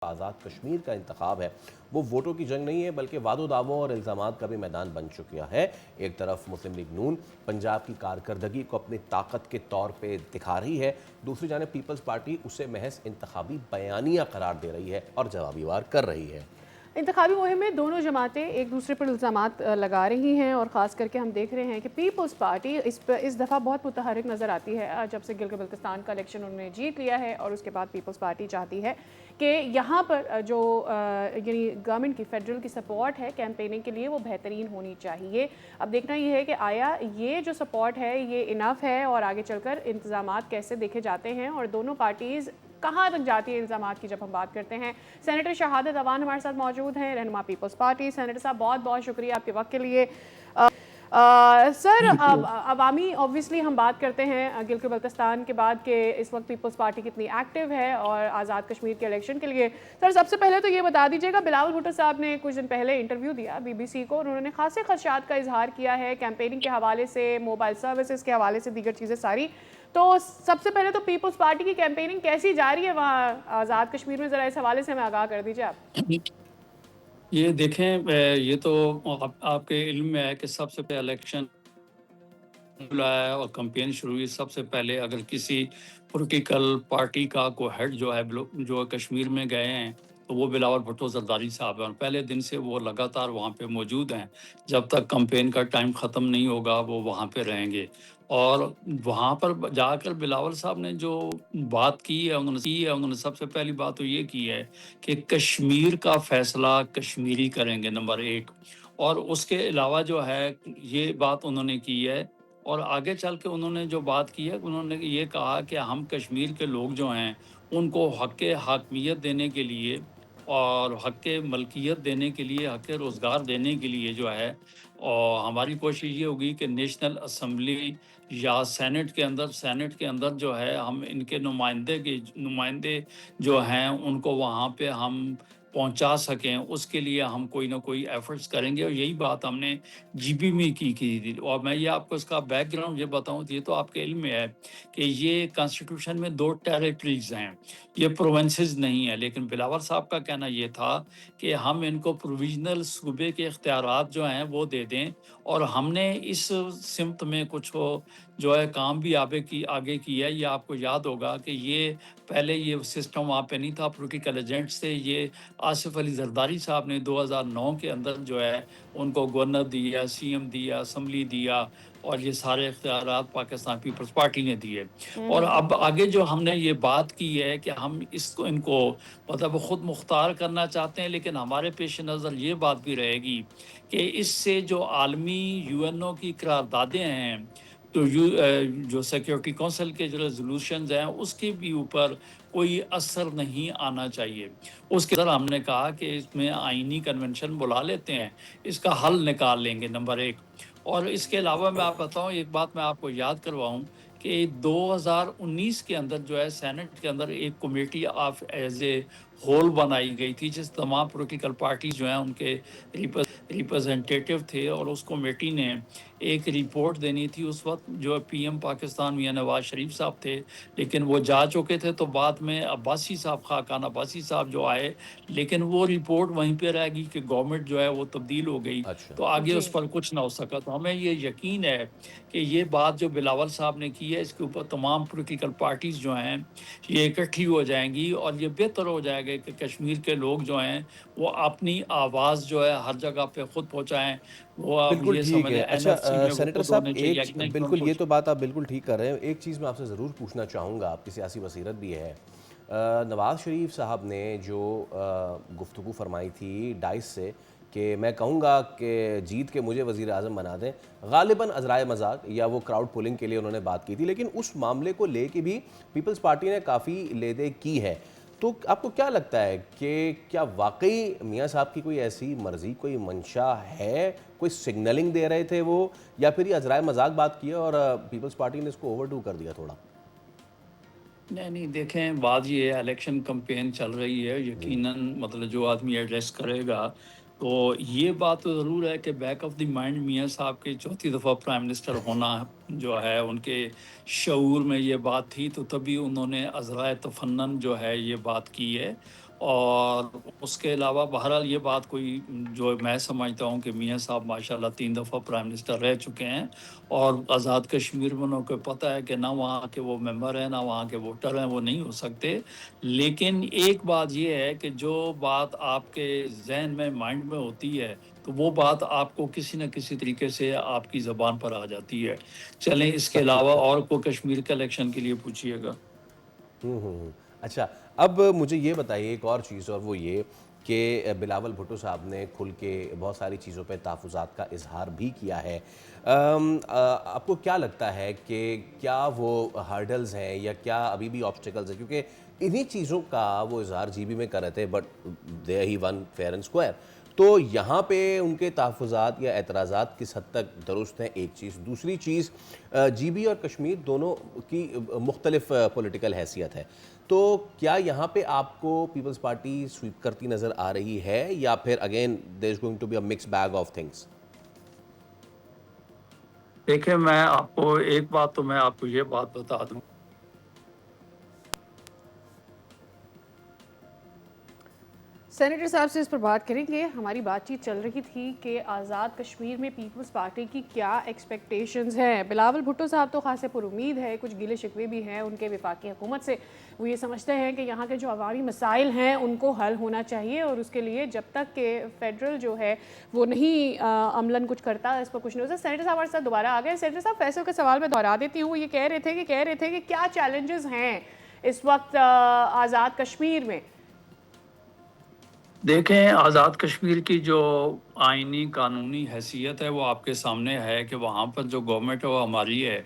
آزاد کشمیر کا انتخاب ہے وہ ووٹوں کی جنگ نہیں ہے بلکہ وعد و دعووں اور الزامات کا بھی میدان بن چکا ہے۔ ایک طرف مسلم لیگ نون پنجاب کی کارکردگی کو اپنی طاقت کے طور پہ دکھا رہی ہے، دوسری جانب پیپلز پارٹی اسے محض انتخابی بیانیہ قرار دے رہی ہے اور جوابی وار کر رہی ہے۔ انتخابی مہم میں دونوں جماعتیں ایک دوسرے پر الزامات لگا رہی ہیں اور خاص کر کے ہم دیکھ رہے ہیں کہ پیپلز پارٹی اس دفعہ بہت متحرک نظر آتی ہے جب سے گلگت بلتستان کا الیکشن انہوں نے جیت لیا ہے، اور اس کے بعد پیپلز پارٹی چاہتی ہے کہ یہاں پر جو یعنی گورنمنٹ کی فیڈرل کی سپورٹ ہے کیمپیننگ کے لیے وہ بہترین ہونی چاہیے۔ اب دیکھنا یہ ہے کہ آیا یہ جو سپورٹ ہے یہ انف ہے اور آگے چل کر انتظامات کیسے دیکھے جاتے ہیں اور دونوں پارٹیز کہاں تک جاتی ہے الزامات کی جب ہم بات کرتے ہیں۔ سینیٹر شہادت اوان ہمارے ساتھ موجود ہیں، رہنما پیپلز پارٹی۔ سینیٹر صاحب بہت بہت شکریہ آپ کے وقت کے لیے۔ سر، عوامی اوبویسلی ہم بات کرتے ہیں گلگت بلتستان کے بعد کہ اس وقت پیپلز پارٹی کتنی ایکٹیو ہے اور آزاد کشمیر کے الیکشن کے لیے۔ سر، سب سے پہلے تو یہ بتا دیجیے گا، بلاول بھٹو صاحب نے کچھ دن پہلے انٹرویو دیا BBC کو، انہوں نے خاصے خدشات کا اظہار کیا ہے کیمپیننگ کے حوالے سے، موبائل سروسز کے حوالے سے، دیگر چیزیں ساری۔ تو سب سے پہلے تو پیپلز پارٹی کی کیمپیننگ کیسی جا رہی ہے وہاں آزاد کشمیر میں، ذرا اس حوالے سے ہمیں آگاہ کر دیجیے آپ۔ یہ دیکھیں، یہ تو آپ کے علم میں ہے کہ سب سے پہلے الیکشن ہے اور کمپین شروع ہوئی، سب سے پہلے اگر کسی پولیٹیکل پارٹی کا کوئی ہیڈ جو ہے جو کشمیر میں گئے ہیں تو وہ بلاول بھٹو زرداری صاحب ہیں، اور پہلے دن سے وہ لگاتار وہاں پہ موجود ہیں۔ جب تک کمپین کا ٹائم ختم نہیں ہوگا وہ وہاں پہ رہیں گے، اور وہاں پر جا کر بلاول صاحب نے جو بات کی ہے انہوں نے سب سے پہلی بات تو یہ کی ہے کہ کشمیر کا فیصلہ کشمیری کریں گے، نمبر ایک۔ اور اس کے علاوہ جو ہے یہ بات انہوں نے کی ہے، اور آگے چل کے انہوں نے جو بات کی ہے انہوں نے یہ کہا کہ ہم کشمیر کے لوگ جو ہیں ان کو حق حاکمیت دینے کے لیے اور حق ملکیت دینے کے لیے، حق روزگار دینے کے لیے جو ہے، اور ہماری کوشش یہ ہوگی کہ نیشنل اسمبلی یا سینٹ کے اندر جو ہے ہم ان کے نمائندے جو ہیں ان کو وہاں پہ ہم پہنچا سکیں، اس کے لیے ہم کوئی نہ کوئی ایفرٹس کریں گے، اور یہی بات ہم نے GB میں کی تھی۔ اور میں یہ آپ کو اس کا بیک گراؤنڈ یہ بتاؤں تو یہ تو آپ کے علم میں ہے کہ یہ کانسٹیٹیوشن میں 2 ٹیریٹریز ہیں، یہ پروونسز نہیں ہے، لیکن بلاول صاحب کا کہنا یہ تھا کہ ہم ان کو پروویژنل صوبے کے اختیارات جو ہیں وہ دے دیں، اور ہم نے اس سمت میں کچھ جو ہے کام بھی آگے کی ہے۔ یہ آپ کو یاد ہوگا کہ یہ پہلے یہ سسٹم وہاں پہ نہیں تھا، پولیٹیکل ایجنٹ سے یہ آصف علی زرداری صاحب نے 2009 کے اندر جو ہے ان کو گورنر دیا، CM دیا، اسمبلی دیا، اور یہ سارے اختیارات پاکستان پیپلز پارٹی نے دیے۔ اور اب آگے جو ہم نے یہ بات کی ہے کہ ہم ان کو مطلب خود مختار کرنا چاہتے ہیں، لیکن ہمارے پیش نظر یہ بات بھی رہے گی کہ اس سے جو عالمی UNO کی قراردادیں ہیں، تو جو سیکیورٹی کونسل کے جو ریزولوشنز ہیں اس کے بھی اوپر کوئی اثر نہیں آنا چاہیے۔ اس کے اندر ہم نے کہا کہ اس میں آئینی کنونشن بلا لیتے ہیں، اس کا حل نکال لیں گے، نمبر ایک۔ اور اس کے علاوہ میں آپ بتاؤں، ایک بات میں آپ کو یاد کرواؤں کہ 2019 کے اندر جو ہے سینٹ کے اندر ایک committee of as a whole بنائی گئی تھی، جس تمام پولیٹیکل پارٹیز جو ہیں ان کے ریپرزنٹیٹیو تھے، اور اس کمیٹی نے ایک رپورٹ دینی تھی۔ اس وقت جو PM پاکستان میاں نواز شریف صاحب تھے، لیکن وہ جا چکے تھے، تو بعد میں عباسی صاحب، خاقان عباسی صاحب جو آئے، لیکن وہ رپورٹ وہیں پہ رہ گئی کہ گورنمنٹ جو ہے وہ تبدیل ہو گئی، اچھا، تو آگے جی، اس پر کچھ نہ ہو سکا۔ تو ہمیں یہ یقین ہے کہ یہ بات جو بلاول صاحب نے کی ہے، اس کے اوپر تمام پولیٹیکل پارٹیز جو ہیں یہ اکٹھی ہو جائیں گی، اور یہ بہتر ہو جائے گا کہ کشمیر کے لوگ جو ہیں وہ اپنی آواز جو ہے ہر جگہ پہ خود پہنچائیں۔ وہ آپ بالکل یہ ٹھیک سمجھ ہے۔ لیں اچھا NFC میں وہ سینیٹر خود صاحب، ہونے چاہیے، کہ نہیں بالکل یہ کچھ۔ تو بات آپ بالکل ٹھیک کر رہے ہیں، ایک چیز میں آپ سے ضرور پوچھنا چاہوں گا، آپ کی سیاسی بصیرت بھی ہے۔ نواز شریف صاحب نے جو گفتگو فرمائی تھی ڈائس سے کہ میں کہوں گا کہ جیت کے مجھے وزیر اعظم بنا دیں، غالباً عذرائے مذاق یا وہ کراؤڈ پولنگ کے لیے انہوں نے بات کی تھی، لیکن اس معاملے کو لے کے بھی پیپلز پارٹی نے کافی لے دے کی ہے۔ تو آپ کو کیا لگتا ہے کہ کیا واقعی میاں صاحب کی کوئی ایسی مرضی، کوئی منشا ہے، کوئی سگنلنگ دے رہے تھے وہ، یا پھر یہ عذرائے مذاق بات کی ہے اور پیپلز پارٹی نے اس کو اوور ڈو کر دیا تھوڑا؟ نہیں دیکھیں، بات یہ ہے، الیکشن کمپین چل رہی ہے، جی، یقیناً مطلب جو آدمی ایڈریس کرے گا تو یہ بات تو ضرور ہے کہ بیک آف دی مائنڈ میاں صاحب کے چوتھی دفعہ پرائم منسٹر ہونا جو ہے ان کے شعور میں یہ بات تھی، تو تبھی انہوں نے عذرائے تفنن جو ہے یہ بات کی ہے۔ اور اس کے علاوہ بہرحال یہ بات کوئی جو میں سمجھتا ہوں کہ میاں صاحب ماشاءاللہ 3 دفعہ پرائم منسٹر رہ چکے ہیں، اور آزاد کشمیر میں انہوں کو پتہ ہے کہ نہ وہاں کے وہ ممبر ہیں نہ وہاں کے ووٹر ہیں، وہ نہیں ہو سکتے. لیکن ایک بات یہ ہے کہ جو بات آپ کے ذہن میں مائنڈ میں ہوتی ہے تو وہ بات آپ کو کسی نہ کسی طریقے سے آپ کی زبان پر آ جاتی ہے. چلیں اس کے علاوہ اور کو کشمیر کے الیکشن کے لیے پوچھیے گا. اچھا، اب مجھے یہ بتائیے ایک اور چیز، اور وہ یہ کہ بلاول بھٹو صاحب نے کھل کے بہت ساری چیزوں پہ تحفظات کا اظہار بھی کیا ہے. آپ کو کیا لگتا ہے کہ کیا وہ ہرڈلز ہیں یا کیا ابھی بھی آبسٹیکلز ہیں؟ کیونکہ انہی چیزوں کا وہ اظہار جی بی میں کر رہے تھے، but they he won fair and square. تو یہاں پہ ان کے تحفظات یا اعتراضات کس حد تک درست ہیں؟ ایک چیز. دوسری چیز، جی بی اور کشمیر دونوں کی مختلف پولیٹیکل حیثیت ہے، تو کیا یہاں پہ آپ کو پیپلز پارٹی سویپ کرتی نظر آ رہی ہے، یا پھر again there is going to be a mix bag of things? دیکھیں میں آپ کو ایک بات تو میں آپ کو یہ بات بتا دوں. سینیٹر صاحب سے اس پر بات کریں گے. ہماری بات چیت چل رہی تھی کہ آزاد کشمیر میں پیپلز پارٹی کی کیا ایکسپیکٹیشنز ہیں. بلاول بھٹو صاحب تو خاصے پر امید ہے، کچھ گلے شکوے بھی ہیں ان کے وفاقی حکومت سے. وہ یہ سمجھتے ہیں کہ یہاں کے جو عوامی مسائل ہیں ان کو حل ہونا چاہیے، اور اس کے لیے جب تک کہ فیڈرل جو ہے وہ نہیں عملاً کچھ کرتا اس پر کچھ نہیں ہوتا. سینیٹر صاحب ہمارے ساتھ دوبارہ آ گئے. سینیٹر صاحب فیصل کے سوال میں دہرا دیتی ہوں. وہ یہ کہہ رہے تھے کہ کیا چیلنجز ہیں اس وقت آزاد کشمیر میں. دیکھیں آزاد کشمیر کی جو آئینی قانونی حیثیت ہے وہ آپ کے سامنے ہے کہ وہاں پر جو گورنمنٹ ہے وہ ہماری ہے،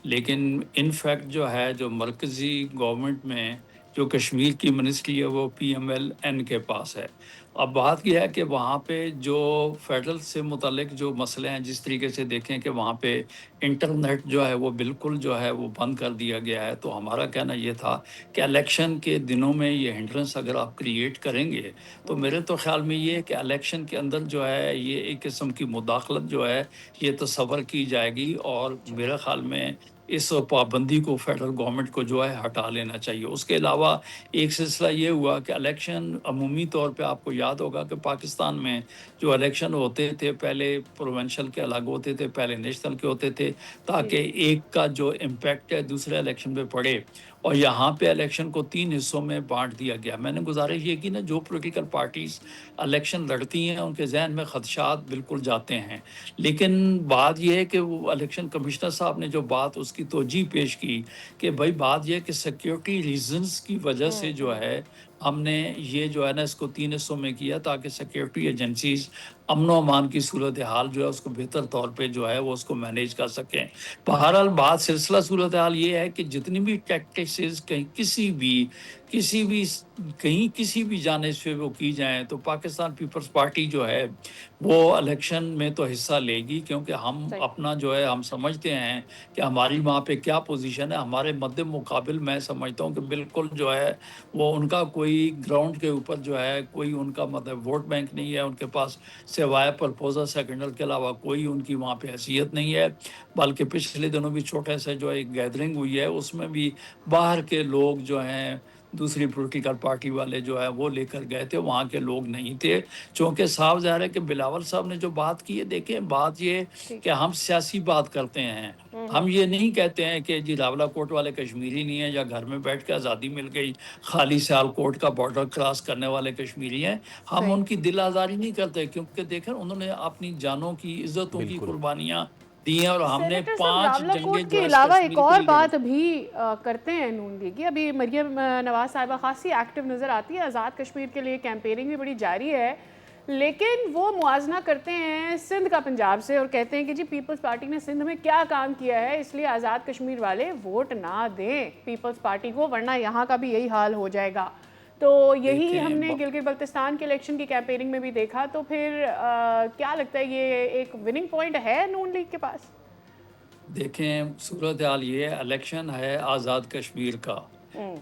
لیکن ان فیکٹ جو ہے جو مرکزی گورنمنٹ میں جو کشمیر کی منسٹری ہے وہ پی ایم ایل این کے پاس ہے. اب بات یہ ہے کہ وہاں پہ جو فیڈرل سے متعلق جو مسئلے ہیں، جس طریقے سے دیکھیں کہ وہاں پہ انٹرنیٹ جو ہے وہ بالکل جو ہے وہ بند کر دیا گیا ہے، تو ہمارا کہنا یہ تھا کہ الیکشن کے دنوں میں یہ ہنڈرنس اگر آپ کریٹ کریں گے تو میرے تو خیال میں یہ ہے کہ الیکشن کے اندر جو ہے یہ ایک قسم کی مداخلت جو ہے یہ تصور کی جائے گی، اور میرے خیال میں اس پابندی کو فیڈرل گورنمنٹ کو جو ہے ہٹا لینا چاہیے. اس کے علاوہ ایک سلسلہ یہ ہوا کہ الیکشن عمومی طور پہ آپ کو یاد ہوگا کہ پاکستان میں جو الیکشن ہوتے تھے پہلے پروونشل کے الگ ہوتے تھے، پہلے نیشنل کے ہوتے تھے، تاکہ ایک کا جو امپیکٹ ہے دوسرے الیکشن پہ پڑے. اور یہاں پہ الیکشن کو 3 حصوں میں بانٹ دیا گیا. میں نے گزارش یہ کی نا، جو پولیٹیکل پارٹیز الیکشن لڑتی ہیں ان کے ذہن میں خدشات بالکل جاتے ہیں، لیکن بات یہ ہے کہ وہ الیکشن کمشنر صاحب نے جو بات اس کی توجیہ پیش کی کہ بھائی بات یہ ہے کہ سیکیورٹی ریزنز کی وجہ سے جو ہے ہم نے یہ جو ہے نا اس کو 3 حصوں میں کیا، تاکہ سیکیورٹی ایجنسیز امن و امان کی صورتحال جو ہے اس کو بہتر طور پہ جو ہے وہ اس کو مینیج کر سکیں. بہرحال بات سلسلہ صورتحال یہ ہے کہ جتنی بھی ٹیکٹکس کہیں کسی بھی جانب سے وہ کی جائیں تو پاکستان پیپلز پارٹی جو ہے وہ الیکشن میں تو حصہ لے گی، کیونکہ ہم اپنا جو ہے ہم سمجھتے ہیں کہ ہماری وہاں پہ کیا پوزیشن ہے. ہمارے مد مقابل میں سمجھتا ہوں کہ بالکل جو ہے وہ ان کا کوئی گراؤنڈ کے اوپر جو ہے کوئی ان کا مطلب ووٹ بینک نہیں ہے. ان کے پاس سوائے پرپوزر سیکنڈل کے علاوہ کوئی ان کی وہاں پہ حیثیت نہیں ہے. بلکہ پچھلے دنوں بھی چھوٹے سے جو ایک گیدرنگ ہوئی ہے، اس میں بھی باہر کے لوگ جو ہیں دوسری پولیٹیکل پارٹی والے جو ہے وہ لے کر گئے تھے، وہاں کے لوگ نہیں تھے. چونکہ صاف ظاہر ہے کہ بلاول صاحب نے جو بات کی ہے، دیکھیں بات یہ کہ ہم سیاسی بات کرتے ہیں، ہم یہ نہیں کہتے ہیں کہ جی راولہ کوٹ والے کشمیری نہیں ہیں یا گھر میں بیٹھ کے آزادی مل گئی خالی سیال کوٹ کا بارڈر کراس کرنے والے کشمیری ہیں. ہم ان کی دل آزاری نہیں کرتے، کیونکہ دیکھیں انہوں نے اپنی جانوں کی عزتوں کی بالکل. قربانیاں دی ہیں، اور ہم نے سینیٹر صاحب 5 راولہ جنگیں کوٹ جو کے ہے اس علاوہ ایک کشمیر کے اور لیے لڑی. بات بھی کرتے ہیں نون لیگ کی. ابھی مریم نواز صاحبہ خاصی ایکٹیو نظر آتی ہے، آزاد کشمیر کے لیے کیمپیننگ بھی بڑی جاری ہے، لیکن وہ موازنہ کرتے ہیں سندھ کا پنجاب سے اور کہتے ہیں کہ جی پیپلز پارٹی نے سندھ میں کیا کام کیا ہے، اس لیے آزاد کشمیر والے ووٹ نہ دیں پیپلز پارٹی کو، ورنہ یہاں کا بھی یہی حال ہو جائے گا. تو یہی ہم نے گلگت بلتستان کے الیکشن کی کیمپیننگ میں بھی دیکھا. تو پھر کیا لگتا ہے یہ ایک وننگ پوائنٹ ہے نون لیگ کے پاس؟ دیکھیں صورتحال یہ ہے، الیکشن ہے آزاد کشمیر کا.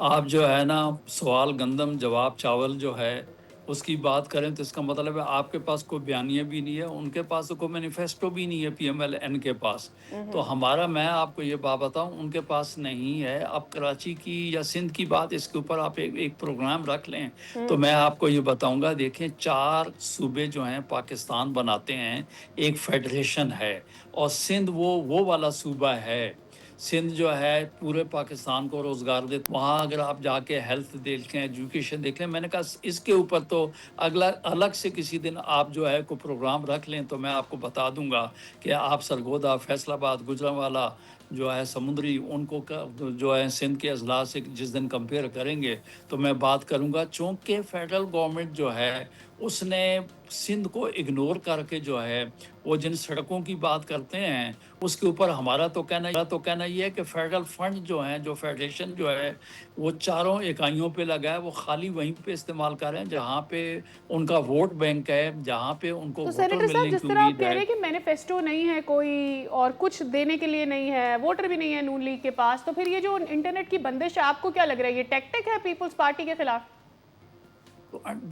آپ جو ہے نا سوال گندم جواب چاول جو ہے اس کی بات کریں تو اس کا مطلب ہے آپ کے پاس کوئی بیانیہ بھی نہیں ہے، ان کے پاس تو کوئی مینیفیسٹو بھی نہیں ہے پی ایم ایل این کے پاس. تو ہمارا، میں آپ کو یہ بات بتاؤں، ان کے پاس نہیں ہے. اب کراچی کی یا سندھ کی بات، اس کے اوپر آپ ایک پروگرام رکھ لیں تو میں آپ کو یہ بتاؤں گا. دیکھیں 4 صوبے جو ہیں پاکستان بناتے ہیں، ایک فیڈریشن ہے، اور سندھ وہ والا صوبہ ہے. سندھ جو ہے پورے پاکستان کو روزگار دے. وہاں اگر آپ جا کے ہیلتھ دیکھ لیں، ایجوکیشن دیکھ لیں، میں نے کہا اس کے اوپر تو الگ سے کسی دن آپ جو ہے کوئی پروگرام رکھ لیں تو میں آپ کو بتا دوں گا کہ آپ سرگودا، فیصل آباد، گجرانوالہ جو ہے سمندری، ان کو جو ہے سندھ کے اضلاع سے جس دن کمپیئر کریں گے تو میں بات کروں گا. چونکہ فیڈرل گورنمنٹ جو ہے اس نے سندھ کو اگنور کر کے جو ہے وہ جن سڑکوں کی بات کرتے ہیں اس کے اوپر ہمارا تو کہنا یہ ہے کہ فیڈرل فنڈ جو ہیں، جو فیڈریشن جو ہے وہ 4 اکائیوں پہ لگا ہے، وہ خالی وہیں پہ استعمال کر رہے ہیں جہاں پہ ان کا ووٹ بینک ہے، جہاں پہ ان کو تو ووٹر سینیٹر صاحب، ملنے جس کی طرح آپ امید کہہ ہے. رہے ہیں کہ مینیفیسٹو نہیں ہے کوئی اور کچھ دینے کے لیے نہیں ہے، ووٹر بھی نہیں ہے نون لیگ کے پاس، تو پھر یہ جو انٹرنیٹ کی بندش ہے، آپ کو کیا لگ رہا ہے یہ ٹیکٹک ہے پیپلز پارٹی کے خلاف؟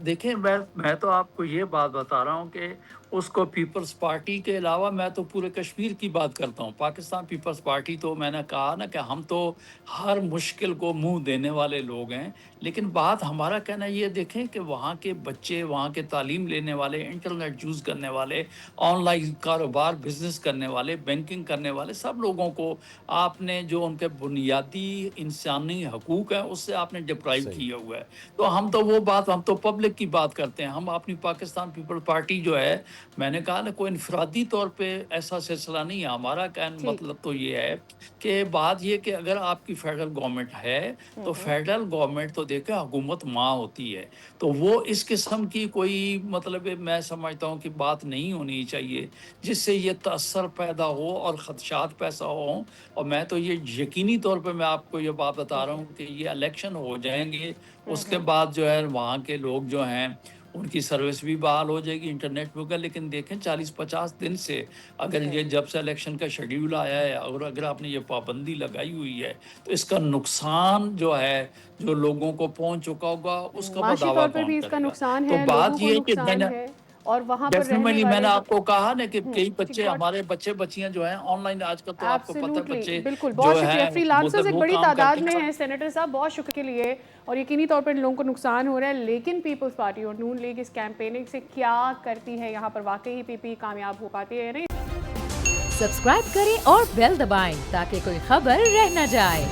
دیکھیں، میں تو آپ کو یہ بات بتا رہا ہوں کہ اس کو پیپلز پارٹی کے علاوہ میں تو پورے کشمیر کی بات کرتا ہوں. پاکستان پیپلز پارٹی تو میں نے کہا نا کہ ہم تو ہر مشکل کو منہ دینے والے لوگ ہیں. لیکن بات ہمارا کہنا یہ، دیکھیں کہ وہاں کے بچے، وہاں کے تعلیم لینے والے، انٹرنیٹ یوز کرنے والے، آن لائن کاروبار بزنس کرنے والے، بینکنگ کرنے والے سب لوگوں کو آپ نے جو ان کے بنیادی انسانی حقوق ہیں اس سے آپ نے ڈپرائیو صحیح. کیا ہوا ہے. تو ہم تو پبلک کی بات کرتے ہیں. ہم اپنی پاکستان پیپل پارٹی جو ہے، میں نے کہا نا، کوئی انفرادی طور پہ ایسا سلسلہ نہیں ہے. ہمارا کہنے ٹھیک. مطلب تو یہ ہے کہ بات یہ کہ اگر آپ کی فیڈرل گورنمنٹ ہے تو فیڈرل گورنمنٹ تو دیکھیں حکومت ماں ہوتی ہے، تو وہ اس قسم کی کوئی مطلب میں سمجھتا ہوں کہ بات نہیں ہونی چاہیے جس سے یہ تاثر پیدا ہو اور خدشات پیدا ہوں. اور میں تو یہ یقینی طور پہ میں آپ کو یہ بات بتا رہا ہوں کہ یہ الیکشن ہو جائیں گے، اس کے بعد جو ہے وہاں کے لوگ جو ہیں ان کی سروس بھی بحال ہو جائے گی، انٹرنیٹ بھی ہوگا. لیکن دیکھیں 40-50 دن سے اگر یہ جب سے الیکشن کا شیڈیول آیا ہے اور اگر آپ نے یہ پابندی لگائی ہوئی ہے تو اس کا نقصان جو ہے جو لوگوں کو پہنچ چکا ہوگا اس کا معاشی طور دعویٰ پر بھی کون اس کا کرے گا. نقصان تو ہے، لوگوں بات کو یہ ہے کہ میں نقصان نے ہے، اور وہاں پر رہنے ڈیفینیٹلی میں نے والے جو آپ کو کہا نا کہ کئی ٹھیک بچے، گاٹ ہمارے بچیاں جو ہیں آن لائن آج کل تو آپ کو پتہ ہے ایبسلیوٹلی، بچے بالکل. بہت جو شکریہ. ہے فری لانسرز ایک وہ بڑی کام تعداد کرتے میں ہیں. ہیں سینیٹر صاحب، بہت شکریہ کے لیے. اور یقینی طور پر ان لوگوں کو نقصان ہو رہا ہے، لیکن پیپلز پارٹی اور نون لیگ اس کیمپیننگ سے کیا کرتی ہے یہاں پر؟ واقعی پی پی کامیاب ہو پاتی ہے یا نہیں؟ سبسکرائب کریں اور بیل دبائیں تاکہ کوئی خبر رہ نہ جائے.